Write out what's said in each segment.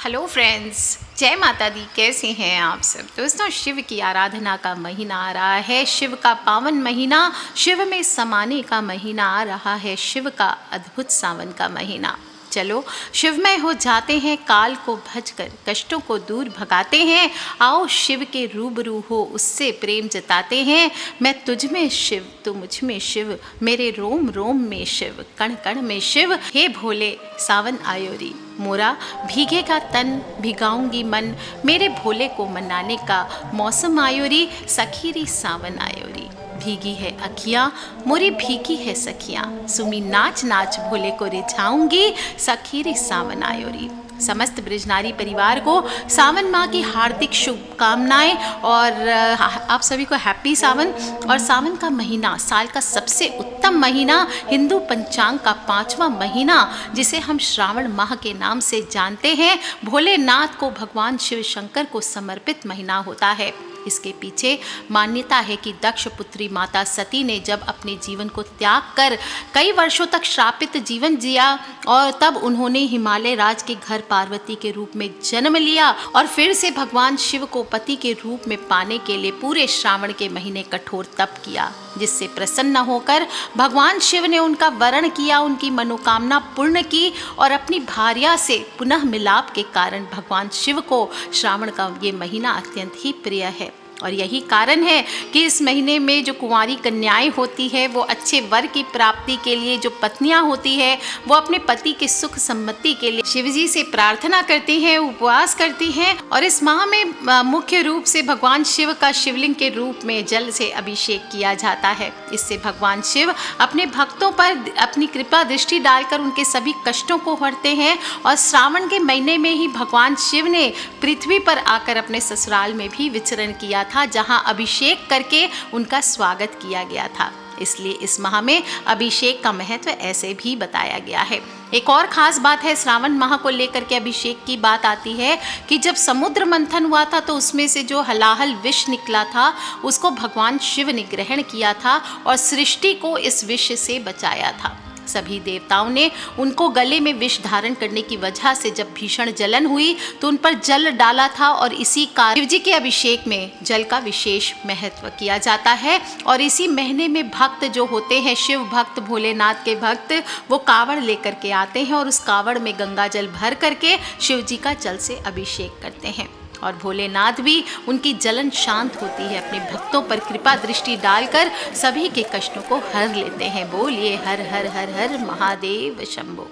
Hello friends, जय माता दी। कैसे हैं आप सब दोस्तों। शिव की आराधना का महीना आ रहा है, शिव का पावन महीना, शिव में समाने का महीना आ रहा है, शिव का अद्भुत सावन का महीना। चलो शिवमय हो जाते हैं, काल को भजकर कष्टों को दूर भगाते हैं। आओ शिव के रूबरू हो, उससे प्रेम जताते हैं। मैं तुझ में शिव, तू मुझ में शिव, मेरे रोम रोम में शिव, कण कण में शिव। हे भोले सावन आयो रे, मोरा भीगेगा तन, भिगाऊंगी मन, मेरे भोले को मनाने का मौसम आयो रे। सखी रे सावन आयो रे, भीगी है अखियाँ मोरी भीगी है सखियाँ, सुमी नाच नाच भोले को रिझाऊंगी, सखी रे सावन आयो रे। समस्त ब्रजनारी परिवार को सावन माह की हार्दिक शुभकामनाएं और आप सभी को हैप्पी सावन। और सावन का महीना साल का सबसे उत्तम महीना, हिंदू पंचांग का 5वां महीना, जिसे हम श्रावण माह के नाम से जानते हैं, भोलेनाथ को भगवान शिव शंकर को समर्पित महीना होता है। इसके पीछे मान्यता है कि दक्ष पुत्री माता सती ने जब अपने जीवन को त्याग कर कई वर्षों तक श्रापित जीवन जिया और तब उन्होंने हिमालय राज के घर पार्वती के रूप में जन्म लिया और फिर से भगवान शिव को पति के रूप में पाने के लिए पूरे श्रावण के महीने कठोर तप किया, जिससे प्रसन्न होकर भगवान शिव ने उनका वरण किया, उनकी मनोकामना पूर्ण की और अपनी भार्या से पुनः मिलाप के कारण भगवान शिव को श्रावण का ये महीना अत्यंत ही प्रिय है। और यही कारण है कि इस महीने में जो कुंवारी कन्याएं होती है वो अच्छे वर की प्राप्ति के लिए, जो पत्नियां होती है वो अपने पति के सुख सम्मति के लिए शिवजी से प्रार्थना करती हैं, उपवास करती हैं। और इस माह में मुख्य रूप से भगवान शिव का शिवलिंग के रूप में जल से अभिषेक किया जाता है। इससे भगवान शिव अपने भक्तों पर अपनी कृपा दृष्टि डालकर उनके सभी कष्टों को हरते हैं। और श्रावण के महीने में ही भगवान शिव ने पृथ्वी पर आकर अपने ससुराल में भी विचरण किया था, जहां अभिषेक करके उनका स्वागत किया गया था। इसलिए इस माह में अभिषेक का महत्व ऐसे भी बताया गया है। एक और खास बात है, श्रावण माह को लेकर के अभिषेक की बात आती है कि जब समुद्र मंथन हुआ था तो उसमें से जो हलाहल विष निकला था उसको भगवान शिव ने ग्रहण किया था और सृष्टि को इस विष से बचाया था। सभी देवताओं ने उनको गले में विष धारण करने की वजह से जब भीषण जलन हुई तो उन पर जल डाला था और इसी कारण शिव जी के अभिषेक में जल का विशेष महत्व किया जाता है। और इसी महीने में भक्त जो होते हैं, शिव भक्त, भोलेनाथ के भक्त, वो कावड़ लेकर के आते हैं और उस कावड़ में गंगा जल भर करके शिव जी का जल से अभिषेक करते हैं। और भोलेनाथ भी उनकी जलन शांत होती है, अपने भक्तों पर कृपा दृष्टि डालकर सभी के कष्टों को हर लेते हैं। बोलिए हर हर हर हर महादेव शंभो।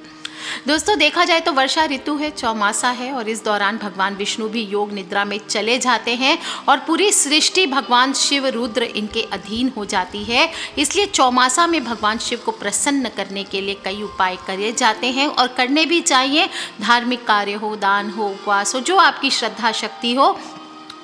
दोस्तों देखा जाए तो वर्षा ऋतु है, चौमासा है और इस दौरान भगवान विष्णु भी योग निद्रा में चले जाते हैं और पूरी सृष्टि भगवान शिव रुद्र इनके अधीन हो जाती है। इसलिए चौमासा में भगवान शिव को प्रसन्न करने के लिए कई उपाय करे जाते हैं और करने भी चाहिए। धार्मिक कार्य हो, दान हो, उपवास हो, जो आपकी श्रद्धा शक्ति हो।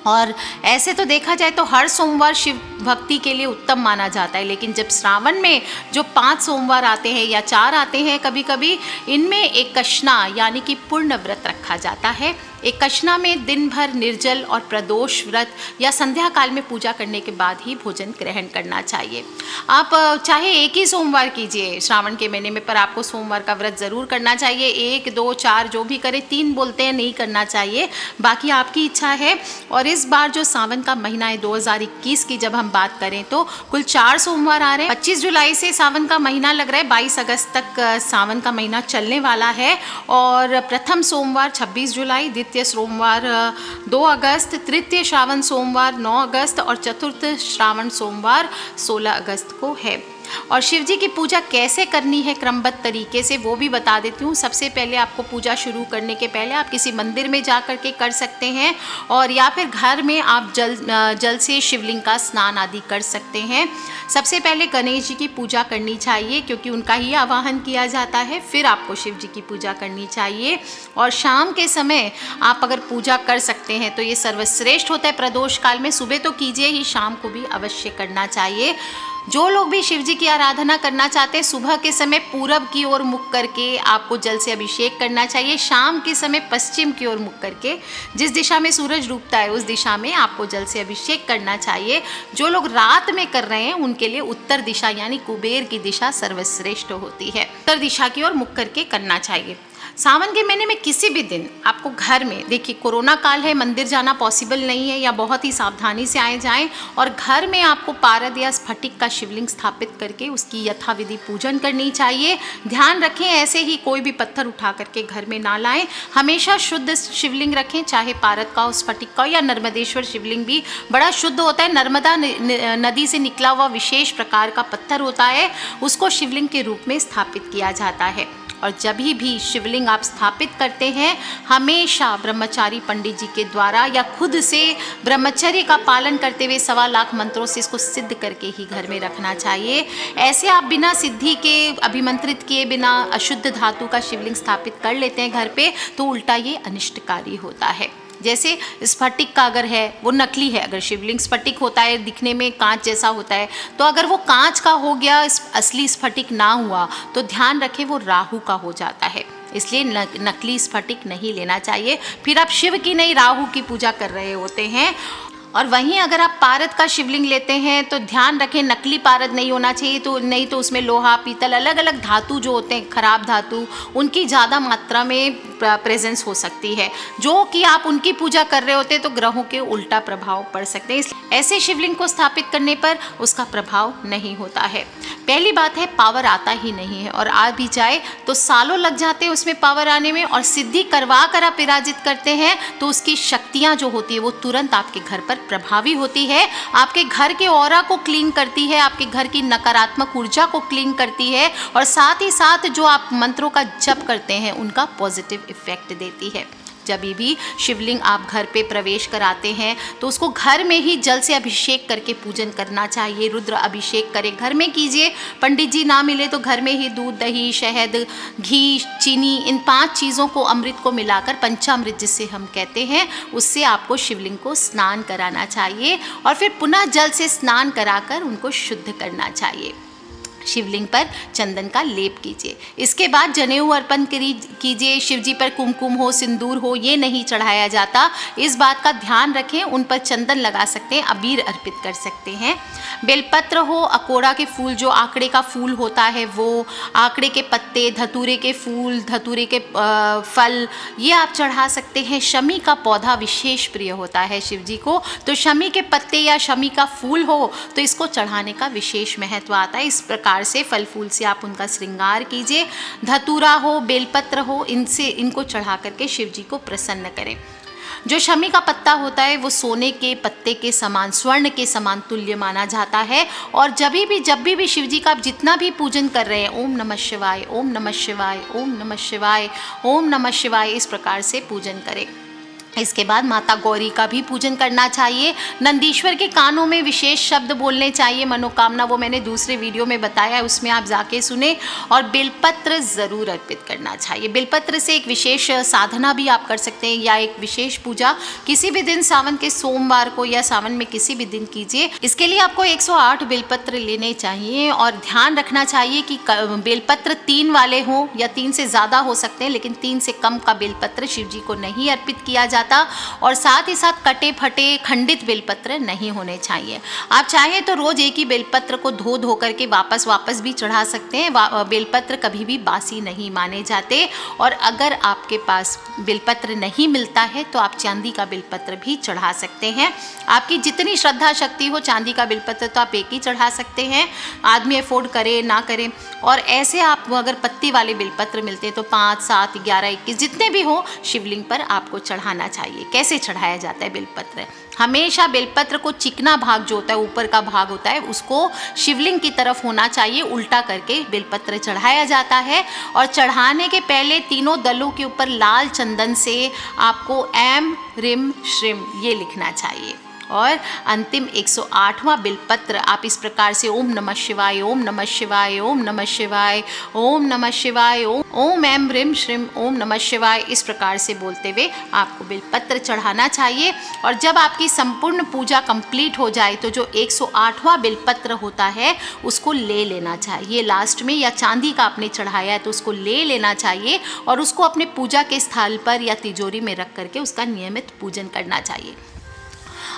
और ऐसे तो देखा जाए तो हर सोमवार शिव भक्ति के लिए उत्तम माना जाता है, लेकिन जब श्रावण में जो 5 सोमवार आते हैं या 4 आते हैं कभी कभी, इनमें एक कशना यानी कि पूर्ण व्रत रखा जाता है। एक कशना में दिन भर निर्जल और प्रदोष व्रत या संध्या काल में पूजा करने के बाद ही भोजन ग्रहण करना चाहिए। आप चाहे एक ही सोमवार कीजिए श्रावण के महीने में, पर आपको सोमवार का व्रत ज़रूर करना चाहिए। 1, 2, 4 जो भी करे, 3 बोलते हैं नहीं करना चाहिए, बाकी आपकी इच्छा है। और इस बार जो सावन का महीना है 2021 की जब हम बात करें तो कुल 4 सोमवार आ रहे हैं। 25 जुलाई से सावन का महीना लग रहा है, 22 अगस्त तक सावन का महीना चलने वाला है। और प्रथम सोमवार 26 जुलाई, द्वितीय सोमवार 2 अगस्त, तृतीय श्रावण सोमवार 9 अगस्त और चतुर्थ श्रावण सोमवार 16 अगस्त को है। और शिव जी की पूजा कैसे करनी है क्रमबद्ध तरीके से वो भी बता देती हूँ। सबसे पहले आपको पूजा शुरू करने के पहले आप किसी मंदिर में जा कर के कर सकते हैं और या फिर घर में आप जल से शिवलिंग का स्नान आदि कर सकते हैं। सबसे पहले गणेश जी की पूजा करनी चाहिए क्योंकि उनका ही आवाहन किया जाता है, फिर आपको शिव जी की पूजा करनी चाहिए। और शाम के समय आप अगर पूजा कर सकते हैं तो ये सर्वश्रेष्ठ होता है। प्रदोष काल में सुबह तो कीजिए ही, शाम को भी अवश्य करना चाहिए। जो लोग भी शिव जी की आराधना करना चाहते हैं, सुबह के समय पूरब की ओर मुख करके आपको जल से अभिषेक करना चाहिए। शाम के समय पश्चिम की ओर मुख करके, जिस दिशा में सूरज डूबता है उस दिशा में आपको जल से अभिषेक करना चाहिए। जो लोग रात में कर रहे हैं उनके लिए उत्तर दिशा यानी कुबेर की दिशा सर्वश्रेष्ठ होती है, उत्तर दिशा की ओर मुख करके करना चाहिए। सावन के महीने में किसी भी दिन आपको घर में, देखिए कोरोना काल है, मंदिर जाना पॉसिबल नहीं है, या बहुत ही सावधानी से आए जाएं, और घर में आपको पारद या स्फटिक का शिवलिंग स्थापित करके उसकी यथाविधि पूजन करनी चाहिए। ध्यान रखें ऐसे ही कोई भी पत्थर उठा करके घर में ना लाएं, हमेशा शुद्ध शिवलिंग रखें, चाहे पारद का हो, स्फटिक का हो या नर्मदेश्वर शिवलिंग भी बड़ा शुद्ध होता है। नर्मदा नदी से निकला हुआ विशेष प्रकार का पत्थर होता है, उसको शिवलिंग के रूप में स्थापित किया जाता है। और जब भी शिवलिंग आप स्थापित करते हैं, हमेशा ब्रह्मचारी पंडित जी के द्वारा या खुद से ब्रह्मचर्य का पालन करते हुए 1.25 लाख मंत्रों से इसको सिद्ध करके ही घर में रखना चाहिए। ऐसे आप बिना सिद्धि के, अभिमंत्रित किए बिना अशुद्ध धातु का शिवलिंग स्थापित कर लेते हैं घर पे, तो उल्टा ये अनिष्टकारी होता है। जैसे स्फटिक का अगर है, वो नकली है, अगर शिवलिंग स्फटिक होता है, दिखने में कांच जैसा होता है, तो अगर वो कांच का हो गया, असली स्फटिक ना हुआ, तो ध्यान रखें वो राहु का हो जाता है। इसलिए नकली स्फटिक नहीं लेना चाहिए, फिर आप शिव की नहीं राहु की पूजा कर रहे होते हैं। और वहीं अगर आप पारद का शिवलिंग लेते हैं तो ध्यान रखें नकली पारद नहीं होना चाहिए, तो नहीं तो उसमें लोहा, पीतल, अलग अलग धातु जो होते हैं, खराब धातु, उनकी ज़्यादा मात्रा में प्रेजेंस हो सकती है, जो कि आप उनकी पूजा कर रहे होते हैं तो ग्रहों के उल्टा प्रभाव पड़ सकते हैं। ऐसे शिवलिंग को स्थापित करने पर उसका प्रभाव नहीं होता है। पहली बात है, पावर आता ही नहीं है, और आ भी जाए तो सालों लग जाते हैं उसमें पावर आने में, और सिद्धि करवा कर आप विराजित करते हैं तो उसकी शक्तियाँ जो होती है वो तुरंत आपके घर पर प्रभावी होती है, आपके घर के ऑरा को क्लीन करती है, आपके घर की नकारात्मक ऊर्जा को क्लीन करती है, और साथ ही साथ जो आप मंत्रों का जप करते हैं उनका पॉजिटिव इफेक्ट देती है। जब भी शिवलिंग आप घर पे प्रवेश कराते हैं तो उसको घर में ही जल से अभिषेक करके पूजन करना चाहिए। रुद्र अभिषेक करें, घर में कीजिए, पंडित जी ना मिले तो घर में ही दूध, दही, शहद, घी, चीनी, इन 5 चीज़ों को, अमृत को मिलाकर, पंचामृत जिसे हम कहते हैं, उससे आपको शिवलिंग को स्नान कराना चाहिए, और फिर पुनः जल से स्नान कराकर उनको शुद्ध करना चाहिए। शिवलिंग पर चंदन का लेप कीजिए। इसके बाद जनेऊ अर्पण कीजिए। शिवजी पर कुमकुम हो, सिंदूर हो, ये नहीं चढ़ाया जाता, इस बात का ध्यान रखें। उन पर चंदन लगा सकते हैं, अबीर अर्पित कर सकते हैं। बेलपत्र हो, अकोड़ा के फूल, जो आकड़े का फूल होता है वो, आकड़े के पत्ते, धतूरे के फूल, धतूरे के फल, ये आप चढ़ा सकते हैं। शमी का पौधा विशेष प्रिय होता है शिवजी को, तो शमी के पत्ते या शमी का फूल हो तो इसको चढ़ाने का विशेष महत्व आता है। इस प्रकार से फल फूल से आप उनका श्रृंगार कीजिए। धतूरा हो, बेलपत्र हो, इनको चढ़ा करके शिव जी को प्रसन्न करें। जो शमी का पत्ता होता है वो सोने के पत्ते के समान, स्वर्ण के समान तुल्य माना जाता है। और जब भी शिव जी का आप जितना भी पूजन कर रहे हैं, ओम नमः शिवाय, ओम नमः शिवाय, ओम नमः शिवाय, ओम नमः शिवाय, इस प्रकार से पूजन करें। इसके बाद माता गौरी का भी पूजन करना चाहिए। नंदीश्वर के कानों में विशेष शब्द बोलने चाहिए, मनोकामना, वो मैंने दूसरे वीडियो में बताया है, उसमें आप जाके सुने। और बेलपत्र ज़रूर अर्पित करना चाहिए। बेलपत्र से एक विशेष साधना भी आप कर सकते हैं, या एक विशेष पूजा किसी भी दिन सावन के सोमवार को या सावन में किसी भी दिन कीजिए। इसके लिए आपको 108 बेलपत्र लेने चाहिए, और ध्यान रखना चाहिए कि बेलपत्र 3 वाले हों, या 3 से ज़्यादा हो सकते हैं, लेकिन 3 से कम का बेलपत्र शिव जी को नहीं अर्पित किया जाता। और साथ ही साथ कटे फटे खंडित बेलपत्र नहीं होने चाहिए। आप चाहें तो रोज एक ही बेलपत्र को धो करके वापस भी चढ़ा सकते हैं। बेलपत्र कभी भी बासी नहीं माने जाते। और अगर आपके पास बेलपत्र नहीं मिलता है तो आप चांदी का बेलपत्र भी चढ़ा सकते हैं। आपकी जितनी श्रद्धा शक्ति हो, चांदी का बेलपत्र तो आप एक ही चढ़ा सकते हैं, आदमी अफोर्ड करे ना करे। और ऐसे आप अगर पत्ती वाले बेलपत्र मिलते हैं तो 5, 7, 11, 21 जितने भी हो शिवलिंग पर आपको चढ़ाना चाहिए। कैसे चढ़ाया जाता है बेलपत्र? हमेशा बेलपत्र को चिकना भाग जो होता है, ऊपर का भाग होता है, उसको शिवलिंग की तरफ होना चाहिए, उल्टा करके बेलपत्र चढ़ाया जाता है। और चढ़ाने के पहले तीनों दलों के ऊपर लाल चंदन से आपको ऐम रिम श्रीम ये लिखना चाहिए। और अंतिम 108वां बेलपत्र आप इस प्रकार से ओम नमः शिवाय, ओम नमः शिवाय, ओम नमः शिवाय, ओम नमः शिवाय, ओम ऐम ह्रीम श्रीम, ओम नमः शिवाय, इस प्रकार से बोलते हुए आपको बेलपत्र चढ़ाना चाहिए। और जब आपकी संपूर्ण पूजा कंप्लीट हो जाए तो जो 108वां बेलपत्र होता है उसको ले लेना चाहिए लास्ट में, या चांदी का आपने चढ़ाया है तो उसको ले लेना चाहिए और उसको अपने पूजा के स्थल पर या तिजोरी में रख करके उसका नियमित पूजन करना चाहिए।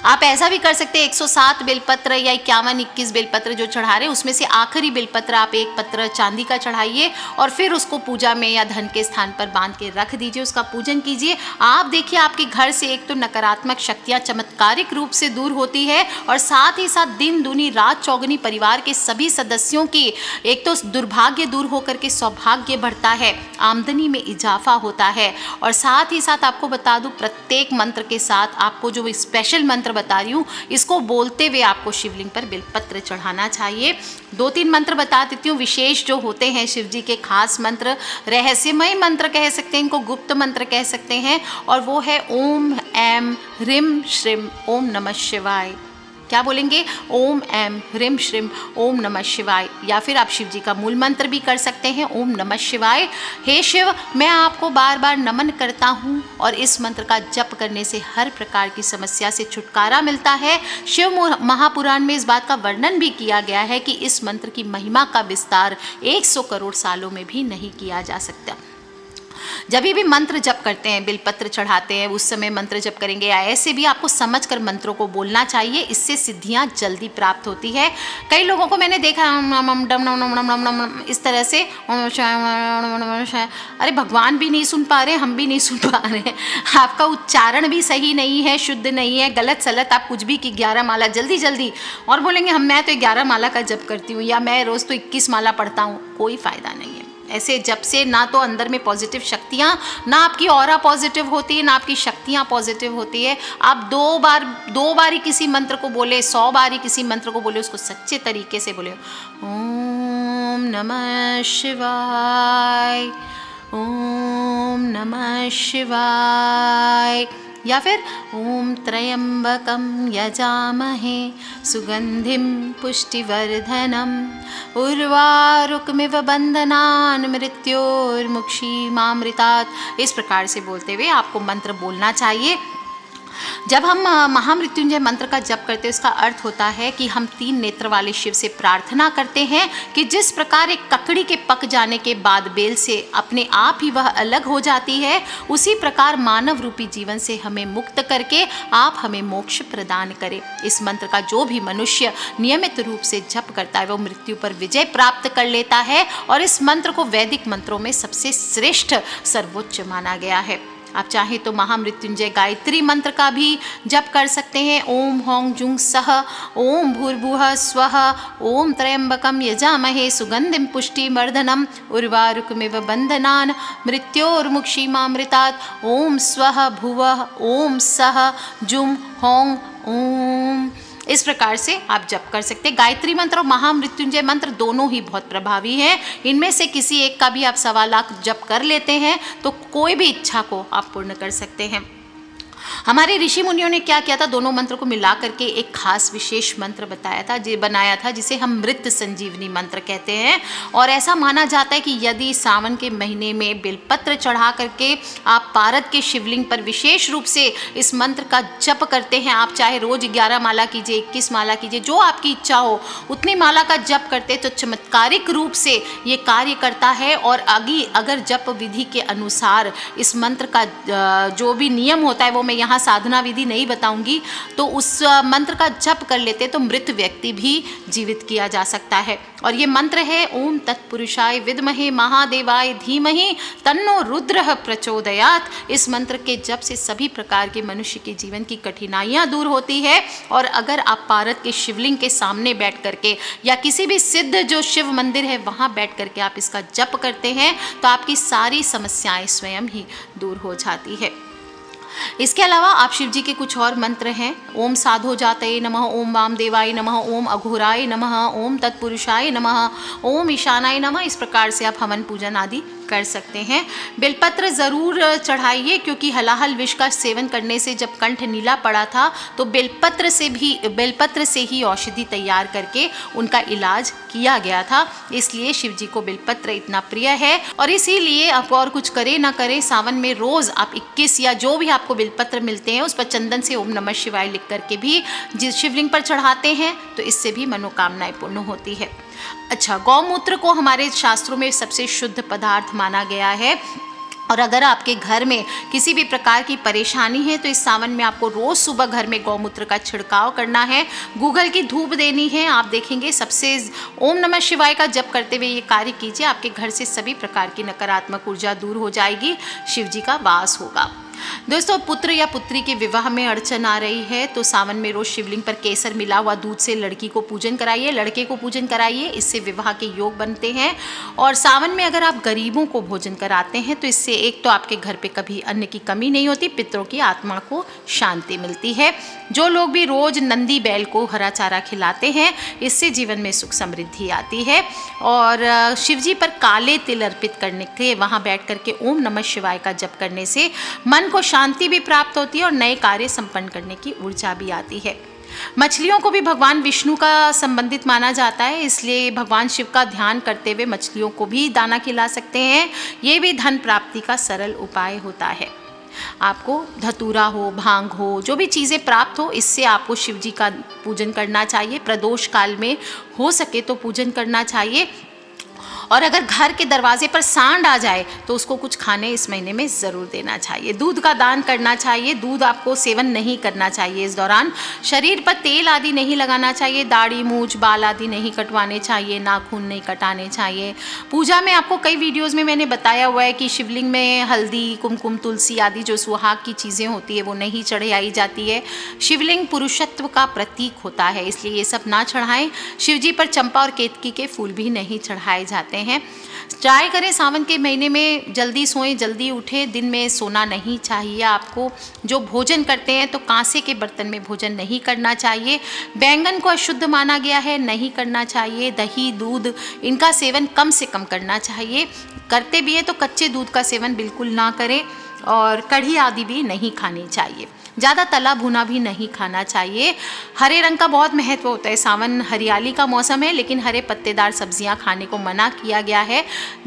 आप ऐसा भी कर सकते हैं 107 बेलपत्र या 51-21 बेलपत्र जो चढ़ा रहे हैं उसमें से आखिरी बेलपत्र आप एक पत्र चांदी का चढ़ाइए और फिर उसको पूजा में या धन के स्थान पर बांध के रख दीजिए, उसका पूजन कीजिए। आप देखिए आपके घर से एक तो नकारात्मक शक्तियाँ चमत्कारिक रूप से दूर होती है और साथ ही साथ दिन दूनी रात चौगुनी परिवार के सभी सदस्यों की एक तो दुर्भाग्य दूर होकर के सौभाग्य बढ़ता है, आमदनी में इजाफा होता है। और साथ ही साथ आपको बता दूं प्रत्येक मंत्र के साथ आपको जो स्पेशल मंत्र बता रही हूँ इसको बोलते हुए आपको शिवलिंग पर बेलपत्र चढ़ाना चाहिए। 2-3 मंत्र बता देती हूँ विशेष जो होते हैं शिव जी के खास मंत्र, रहस्यमय मंत्र कह सकते हैं, इनको गुप्त मंत्र कह सकते हैं, और वो है ओम ऐम ह्रीम श्रीम ओम नमः शिवाय। क्या बोलेंगे? ओम ऐम ह्रीम श्रीम ओम नमः शिवाय। या फिर आप शिव जी का मूल मंत्र भी कर सकते हैं ओम नमः शिवाय। हे शिव, मैं आपको बार बार नमन करता हूँ और इस मंत्र का जप करने से हर प्रकार की समस्या से छुटकारा मिलता है। शिव महापुराण में इस बात का वर्णन भी किया गया है कि इस मंत्र की महिमा का विस्तार 100 करोड़ सालों में भी नहीं किया जा सकता। जब भी मंत्र जप करते हैं, बेलपत्र चढ़ाते हैं, उस समय मंत्र जप करेंगे या ऐसे भी आपको समझकर मंत्रों को बोलना चाहिए, इससे सिद्धियां जल्दी प्राप्त होती है। कई लोगों को मैंने देखा इस तरह से, अरे भगवान भी नहीं सुन पा रहे, हम भी नहीं सुन पा रहे, आपका उच्चारण भी सही नहीं है, शुद्ध नहीं है, गलत सलत आप कुछ भी की 11 माला जल्दी जल्दी और बोलेंगे मैं तो 11 माला का जप करती हूँ या मैं रोज़ तो 21 माला पढ़ता हूँ, कोई फ़ायदा नहीं है। ऐसे जब से ना तो अंदर में पॉजिटिव शक्तियाँ, ना आपकी ऑरा पॉजिटिव होती है, ना आपकी शक्तियाँ पॉजिटिव होती है। आप दो बार ही किसी मंत्र को बोले, 100 बार ही किसी मंत्र को बोले, उसको सच्चे तरीके से बोले ओम नमः शिवाय, ओम नमः शिवाय, या फिर ओम त्र्यंबकं यजामहे सुगंधिं पुष्टिवर्धनम् उर्वारुकमिव बंधनान् मृत्योर्मुक्षीमामृतात्। इस प्रकार से बोलते हुए आपको मंत्र बोलना चाहिए। जब हम महामृत्युंजय मंत्र का जप करते हैं उसका अर्थ होता है कि हम 3 नेत्र वाले शिव से प्रार्थना करते हैं कि जिस प्रकार एक ककड़ी के पक जाने के बाद बेल से अपने आप ही वह अलग हो जाती है, उसी प्रकार मानव रूपी जीवन से हमें मुक्त करके आप हमें मोक्ष प्रदान करें। इस मंत्र का जो भी मनुष्य नियमित रूप से जप करता है वो मृत्यु पर विजय प्राप्त कर लेता है और इस मंत्र को वैदिक मंत्रों में सबसे श्रेष्ठ सर्वोच्च माना गया है। आप चाहें तो महामृत्युंजय गायत्री मंत्र का भी जप कर सकते हैं। ओम हौं जुंग सह, ओम भूर्भुवः स्वः, ओम त्र्यंबकं यजामहे सुगंधिं पुष्टिवर्धनम् उर्वारुकमिव बंधनान् मृत्योर्मुक्षीमामृतात्। ओम स्वः भुवः, ओम सह जुं हौं ओम। इस प्रकार से आप जप कर सकते हैं। गायत्री मंत्र और महामृत्युंजय मंत्र दोनों ही बहुत प्रभावी हैं। इनमें से किसी एक का भी आप 1.25 लाख जप कर लेते हैं तो कोई भी इच्छा को आप पूर्ण कर सकते हैं। हमारे ऋषि मुनियों ने क्या किया था, दोनों मंत्र को मिला करके एक खास विशेष मंत्र बनाया था जिसे हम मृत संजीवनी मंत्र कहते हैं। और ऐसा माना जाता है कि यदि सावन के महीने में बेलपत्र चढ़ा करके आप पारद के शिवलिंग पर विशेष रूप से इस मंत्र का जप करते हैं, आप चाहे रोज 11 माला कीजिए, 21 माला कीजिए, जो आपकी इच्छा हो उतनी माला का जप करते तो चमत्कारिक रूप से ये कार्य करता है। और अगर जप विधि के अनुसार इस मंत्र का जो भी नियम होता है वो मैं यहाँ साधना विधि नहीं बताऊंगी, तो उस मंत्र का जप कर लेते तो मृत व्यक्ति भी जीवित किया जा सकता है। और ये मंत्र है ओम तत्पुरुषाय विद्महे महादेवाय धीमहि तन्नो रुद्रः प्रचोदयात्। इस मंत्र के जप से सभी प्रकार के मनुष्य के जीवन की कठिनाइयाँ दूर होती है। और अगर आप पारद के शिवलिंग के सामने बैठ करके या किसी भी सिद्ध जो शिव मंदिर है वहाँ बैठ करके आप इसका जप करते हैं तो आपकी सारी समस्याएं स्वयं ही दूर हो जाती है। इसके अलावा आप शिव जी के कुछ और मंत्र हैं। ओम साधो जातये नमः, ओम वामदेवाय नमः, ओम अघोराय नमः, ओम तत्पुरुषाय नमः, ओम ईशानाय नमः। इस प्रकार से आप हवन पूजन आदि कर सकते हैं। बेलपत्र ज़रूर चढ़ाइए क्योंकि हलाहल विष का सेवन करने से जब कंठ नीला पड़ा था तो बेलपत्र से ही औषधि तैयार करके उनका इलाज किया गया था। इसलिए शिव जी को बेलपत्र इतना प्रिय है और इसीलिए आप और कुछ करें ना करें, सावन में रोज़ आप 21 या जो भी आपको बेलपत्र मिलते हैं उस पर चंदन से ओम नमः शिवाय लिख करके भी जिस शिवलिंग पर चढ़ाते हैं तो इससे भी मनोकामनाएं पूर्ण होती है। अच्छा, गौमूत्र को हमारे शास्त्रों में सबसे शुद्ध पदार्थ माना गया है। और अगर आपके घर में किसी भी प्रकार की परेशानी है तो इस सावन में आपको रोज़ सुबह घर में गौमूत्र का छिड़काव करना है, गूगल की धूप देनी है। आप देखेंगे सबसे ओम नमः शिवाय का जप करते हुए ये कार्य कीजिए, आपके घर से सभी प्रकार की नकारात्मक ऊर्जा दूर हो जाएगी, शिव जी का वास होगा। दोस्तों, पुत्र या पुत्री के विवाह में अड़चन आ रही है तो सावन में रोज शिवलिंग पर केसर मिला हुआ दूध से लड़की को पूजन कराइए, लड़के को पूजन कराइए, इससे विवाह के योग बनते हैं। और सावन में अगर आप गरीबों को भोजन कराते हैं तो इससे एक तो आपके घर पे कभी अन्न की कमी नहीं होती, पितरों की आत्मा को शांति मिलती है। जो लोग भी रोज नंदी बैल को हरा चारा खिलाते हैं, इससे जीवन में सुख समृद्धि आती है। और शिवजी पर काले तिल अर्पित करने के वहाँ बैठ करके ओम नमः शिवाय का जप करने से मन को शांति भी प्राप्त होती है और नए कार्य संपन्न करने की ऊर्जा भी आती है। मछलियों को भी भगवान विष्णु का संबंधित माना जाता है, इसलिए भगवान शिव का ध्यान करते हुए मछलियों को भी दाना खिला सकते हैं। ये भी धन प्राप्ति का सरल उपाय होता है। आपको धतूरा हो, भांग हो, जो भी चीज़ें प्राप्त हो, इससे आपको शिव जी का पूजन करना चाहिए। प्रदोष काल में हो सके तो पूजन करना चाहिए। और अगर घर के दरवाजे पर सांड आ जाए तो उसको कुछ खाने इस महीने में ज़रूर देना चाहिए। दूध का दान करना चाहिए, दूध आपको सेवन नहीं करना चाहिए इस दौरान। शरीर पर तेल आदि नहीं लगाना चाहिए, दाढ़ी मूछ बाल आदि नहीं कटवाने चाहिए, नाखून नहीं कटाने चाहिए। पूजा में आपको कई वीडियोज़ में मैंने बताया हुआ है कि शिवलिंग में हल्दी, कुमकुम, तुलसी आदि जो सुहाग की चीज़ें होती है वो नहीं चढ़ाई जाती है। शिवलिंग पुरुषत्व का प्रतीक होता है, इसलिए ये सब ना चढ़ाएं। शिवजी पर चंपा और केतकी के फूल भी नहीं चढ़ाए जाते हैं। ट्राई करें सावन के महीने में जल्दी सोएं, जल्दी उठें। दिन में सोना नहीं चाहिए आपको। जो भोजन करते हैं तो कांसे के बर्तन में भोजन नहीं करना चाहिए। बैंगन को अशुद्ध माना गया है, नहीं करना चाहिए। दही, दूध, इनका सेवन कम से कम करना चाहिए। करते भी हैं तो कच्चे दूध का सेवन बिल्कुल ना करें। और कढ़ी आदि भी नहीं खानी चाहिए। ज़्यादा तला भुना भी नहीं खाना चाहिए। हरे रंग का बहुत महत्व होता है। सावन हरियाली का मौसम है, लेकिन हरे पत्तेदार सब्जियां खाने को मना किया गया है।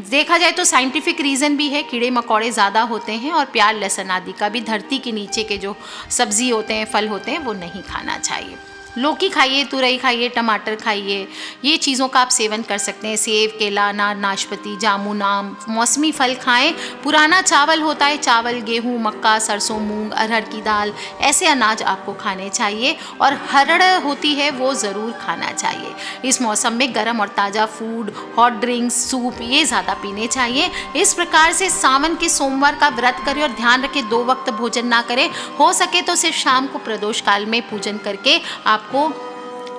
देखा जाए तो साइंटिफिक रीज़न भी है, कीड़े मकोड़े ज़्यादा होते हैं। और प्याज, लहसुन आदि का भी धरती के नीचे के जो सब्जी होते हैं, फल होते हैं, वो नहीं खाना चाहिए। लौकी खाइए, तुरई खाइए, टमाटर खाइए, ये चीज़ों का आप सेवन कर सकते हैं। सेब, केला, अनार, नाशपाती, जामुन, आम, मौसमी फल खाएं। पुराना चावल होता है, चावल, गेहूं, मक्का, सरसों, मूंग, अरहर की दाल, ऐसे अनाज आपको खाने चाहिए। और हरड़ होती है वो ज़रूर खाना चाहिए। इस मौसम में गर्म और ताज़ा फूड, हॉट ड्रिंक्स, सूप, ये ज़्यादा पीने चाहिए। इस प्रकार से सावन के सोमवार का व्रत करें और ध्यान रखें 2 वक्त भोजन ना करें। हो सके तो सिर्फ शाम को प्रदोष काल में पूजन करके आपको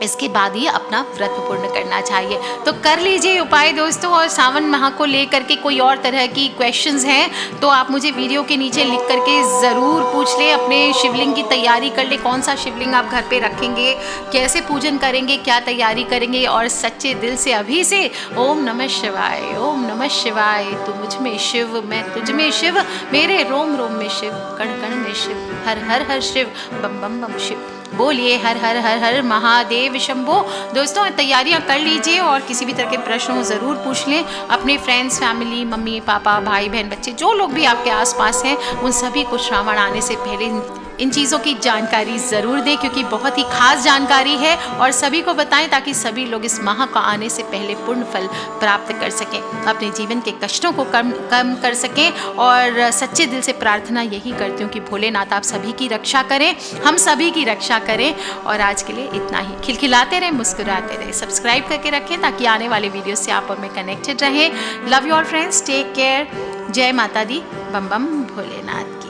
इसके बाद ही अपना व्रत पूर्ण करना चाहिए। तो कर लीजिए उपाय दोस्तों। और सावन माह को लेकर के कोई और तरह की क्वेश्चंस हैं तो आप मुझे वीडियो के नीचे लिख करके ज़रूर पूछ लें। अपने शिवलिंग की तैयारी कर ले, कौन सा शिवलिंग आप घर पे रखेंगे, कैसे पूजन करेंगे, क्या तैयारी करेंगे। और सच्चे दिल से अभी से ओम नमः शिवाय, ओम नमः शिवाय, तू मुझ में शिव, मैं तुझ में शिव, मेरे रोम रोम में शिव, कण कण में शिव, हर हर हर शिव, बम बम बम शिव, बोलिए हर हर हर हर महादेव शंभो। दोस्तों, तैयारियां कर लीजिए और किसी भी तरह के प्रश्न हो ज़रूर पूछ लें। अपने फ्रेंड्स, फैमिली, मम्मी पापा, भाई बहन, बच्चे, जो लोग भी आपके आसपास हैं, उन सभी को श्रावण आने से पहले इन चीज़ों की जानकारी ज़रूर दें, क्योंकि बहुत ही खास जानकारी है। और सभी को बताएं ताकि सभी लोग इस माह का आने से पहले पूर्ण फल प्राप्त कर सकें, अपने जीवन के कष्टों को कम कर सकें। और सच्चे दिल से प्रार्थना यही करती हूँ कि भोलेनाथ आप सभी की रक्षा करें, हम सभी की रक्षा करें। और आज के लिए इतना ही। खिलखिलाते रहें, मुस्कुराते रहें, सब्सक्राइब करके रखें ताकि आने वाले वीडियो से आप और मैं कनेक्टेड रहें। Love you all friends, take care. जय माता दी, बम बम भोलेनाथ।